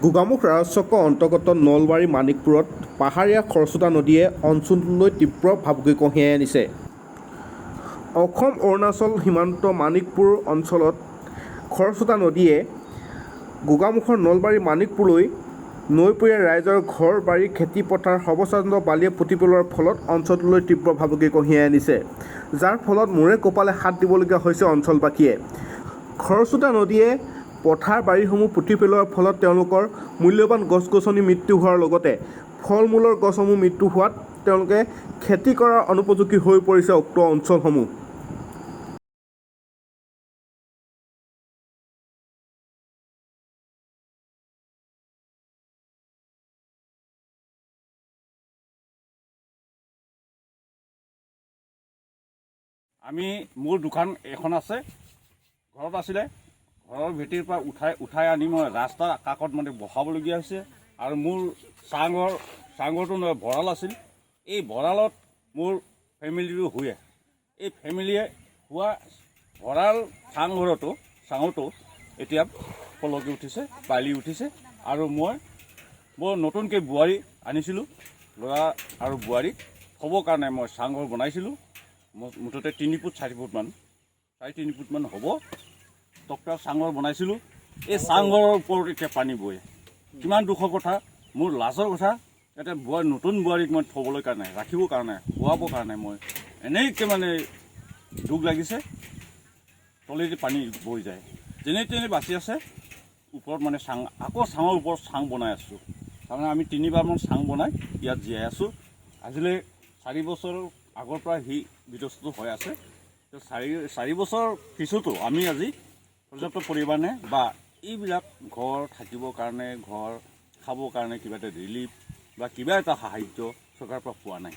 গোগামুখ ৰাজচক্ৰ অন্তৰ্গত নলবাৰী মানিকপুৰত পাহাৰীয়া খৰস্ৰোতা নদীয়ে অঞ্চলটোলৈ তীব্ৰ ভাবুকি কঢ়িয়াই আনিছে। অসম অৰুণাচল সীমান্ত মানিকপুৰ অঞ্চলত খৰস্ৰোতা নদীয়ে গোগামুখৰ নলবাৰী মানিকপুৰলৈ নৈপৰীয়া ৰাইজৰ ঘৰ বাৰী খেতি পথাৰ সৰ্বসাধাৰণ বালিয়ে পুতি পেলোৱাৰ ফলত অঞ্চলটোলৈ তীব্ৰ ভাবুকি কঢ়িয়াই আনিছে, যাৰ ফলত মূৰে কপালে হাত দিবলগীয়া হৈছে অঞ্চলবাসীয়ে। খৰস্ৰোতা নদীয়ে পথাৰ বাৰীসমূহ পুতি পেলোৱাৰ ফলত তেওঁলোকৰ মূল্যৱান গছ গছনি মৃত্যু হোৱাৰ লগতে ফল মূলৰ গছসমূহ মৃত্যু হোৱাত তেওঁলোকে খেতি কৰাৰ অনুপযোগী হৈ পৰিছে উক্ত অঞ্চলসমূহ। মোৰ দোকান এখন আছে, ঘৰত আছিলে। ঘৰৰ ভেটিৰ পৰা উঠাই আনি মই ৰাস্তাৰ কাষত মানে বহাবলগীয়া হৈছে। আৰু মোৰ চাংঘৰটো ভঁৰাল আছিল। এই ভঁৰালত মোৰ ফেমিলিটো শুৱে। এই ফেমিলিয়ে শোৱা ভঁৰাল চাঙৰটো এতিয়া পলকি উঠিছে, বালি উঠিছে। আৰু মই নতুনকৈ বোৱাৰী আনিছিলোঁ। ল'ৰা আৰু বোৱাৰীক থ'বৰ কাৰণে মই চাংঘৰ বনাইছিলোঁ। মুঠতে 3 ফুট 4 ফুটমান 3.5 ফুটমান হ'ব টকটাৰ চাংঘৰ বনাইছিলোঁ। এই চাংঘৰৰ ওপৰত এতিয়া পানী বৈ। কিমান দুখৰ কথা, মোৰ লাজৰ কথা। ইয়াতে নতুন বোৱাৰীক মই থ'বলৈ কাৰণে, ৰাখিবৰ কাৰণে, খোৱাবৰ কাৰণে মই এনেকৈ মানে দুখ লাগিছে। তলেদি পানী বৈ যায়, যেনে তেনে বাচি আছে। ওপৰত মানে আকৌ চাঙৰ ওপৰত চাং বনাই আছোঁ। তাৰমানে আমি 3বাৰমান চাং বনাই ইয়াত জীয়াই আছোঁ। আজিলৈ 4 বছৰ আগৰ পৰা সি বিধ্বস্ত হৈ আছে। 4 বছৰ পিছতো আমি আজি পৰ্যাপ্ত পৰিমাণে বা এইবিলাক ঘৰ থাকিবৰ কাৰণে, ঘৰ খাবৰ কাৰণে কিবা এটা ৰিলিফ বা কিবা এটা সাহাৰ্য চৰকাৰৰ পৰা পোৱা নাই।